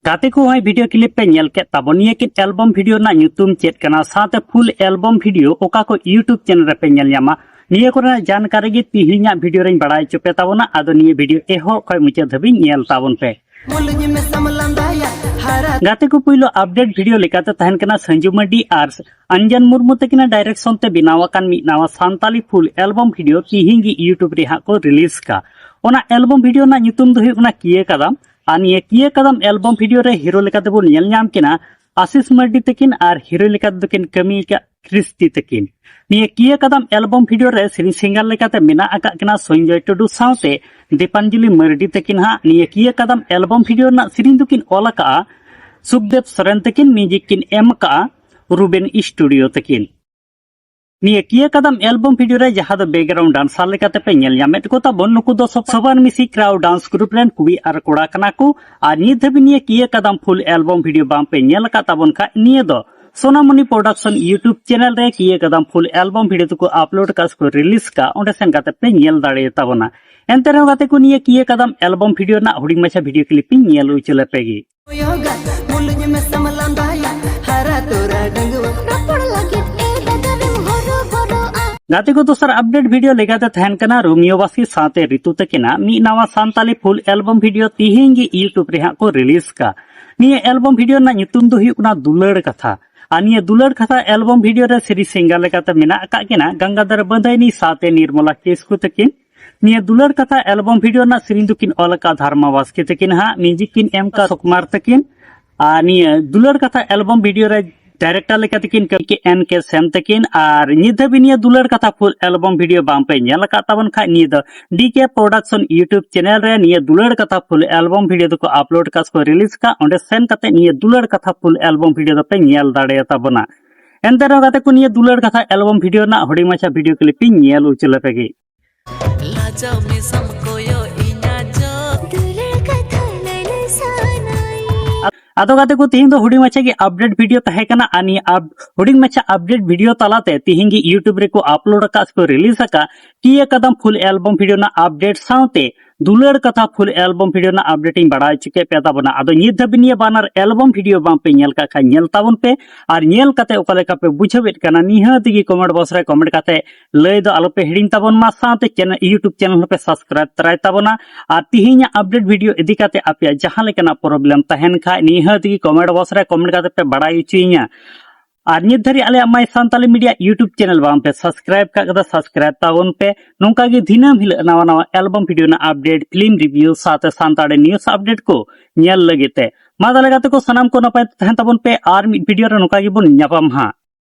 गाते को high video clip पे नेल के ताबोनिया के एल्बम वीडियो ना ᱧᱩᱛᱩᱢ चेत कना साथे फुल एल्बम वीडियो ओका को यूट्यूब चैनल पे नेल ᱧᱟᱢᱟ निये कोना जानकारी गे तिहिኛ वीडियो रेन बड़ाई चुपे ताबोना आदो निये वीडियो एहो खय मुचे धबी नेल ताबोन पे गाते को पुइलो अपडेट वीडियो लेकाते तहन कना संजू मडी आर अंजन मुर्मू तकिना डायरेक्शन ते बिनावाकान मी नावा सांताली फुल एल्बम वीडियो तिहिंगी यूट्यूब रे हा को रिलीज का ओना एल्बम वीडियो ना ᱧᱩᱛᱩᱢ दो हुना किए कदम आनिए किए कदम एल्बम वीडियो रे हीरो लेकाते बोल नेल ᱧᱟᱢ किना आशीष मर्डी तकिन आर हीरो लेकाते दकिन कमी का क्रिस्टी तकिन निये किए कदम एल्बम वीडियो रे सिंग सिंगर लेकाते मेना आका किना संजय टुडू साउते दीपांजलि मर्डी तकिन हा निये किए कदम एल्बम वीडियो ना सिरिंग दकिन ओलका सुखदेव सोरेन तकिन म्यूजिक किन एम का रूबेन स्टूडियो तकिन निये किए कदम एल्बम वीडियो रे जहां दो बैकग्राउंड डांसर लेकाते पे नेल ᱧᱟᱢᱮᱫ को ताबोन नुकु दो सबन मिसी क्राउड डांस ग्रुप रेन कुबी आर कोड़ा कना को आर नित धबि निये किए कदम फुल एल्बम वीडियो बाम पे नेल का ताबोन का निये दो सोनामणि प्रोडक्शन यूट्यूब चैनल रे किए कदम फुल एल्बम वीडियो को अपलोड कास को रिलीज का ओंडे सेन गाते पे नेल दाड़े ताबोना एंते रे गाते को निये किए कदम एल्बम वीडियो ना हुडिंग मछा वीडियो क्लिप नेल उचले पेगी गाते को दोसर अपडेट वीडियो लेगाते तहन कना रोमियो बास्की साथे ऋतु तकिना मी नावा सांताली फुल एल्बम वीडियो तिहिंगी यूट्यूब रे हा को रिलीज का निये एल्बम वीडियो ना ᱧᱩᱛᱩᱢ दो हुना दुलड़ कथा आनिये दुलड़ कथा एल्बम वीडियो रे सिरी सिंगर लेकाते मेना का किना गंगाधर बंदाइनी साथे निर्मला किस्कु तकिन निये दुलड़ कथा एल्बम वीडियो ना सिरिंग दुकिन अलका धर्मा बास्की तकिन हा म्यूजिक किन एम का सुकुमार तकिन निये दुलड़ कथा एल्बम वीडियो रे डायरेक्टर लेका तकिन के एन के सेम तकिन आर निध बिनिया दुलड़ कथा फुल एल्बम वीडियो बाम पे नेल का ताबन खा निद डीके प्रोडक्शन यूट्यूब चैनल रे निये दुलड़ कथा फुल एल्बम वीडियो को अपलोड कास को रिलीज का ओंडे सेन कते निये दुलड़ कथा फुल एल्बम वीडियो दो पे नेल दाड़े ताबना एंते रो गाते को निये दुलड़ कथा एल्बम वीडियो ना हुडी माछा वीडियो क्लिप नेल उचले पेगी आदो गाते को तिहिंग दो हुडिंग मच्छा की अपडेट वीडियो तहे कना आनी अब हुडिंग मच्छा अपडेट वीडियो तलाते तिहिंगी यूट्यूब रे को अपलोड का को रिलीज का किए कदम फुल एल्बम वीडियो ना अपडेट साउते दुलड़ कथा फुल एल्बम वीडियो ना अपडेटिंग बड़ा चुके पे ताबना आदो नित धबिनिया बानर एल्बम वीडियो बाम पे नेल का खा नेल ताबन पे आर नेल कते ओकले का पे बुझावेत कना निहाती की कमेंट बॉक्स रे कमेंट कते लय दो आलो पे हिडिंग ताबन मा साउते चैनल यूट्यूब चैनल पे सब्सक्राइब तराय ताबना आर तिहिंया अपडेट वीडियो इदी कते आपया जहां लेकना प्रॉब्लम तहन खा निहाती की कमेंट बॉक्स रे कमेंट कते पे बड़ा इचुइया और नित धरी आले माय सांताली मीडिया यूट्यूब चैनल बाम पे सब्सक्राइब का कदा सब्सक्राइब तावन पे नोंका गे दिनम हिल नवा नवा एल्बम वीडियो ना अपडेट फिल्म रिव्यू साथे सांताड़े न्यूज़ अपडेट को नेल लगेते मा दाले गाते को सनाम को नपाय तहन ताबन पे आर वीडियो रे नोंका गे बन ᱧᱟᱯᱟᱢ हा।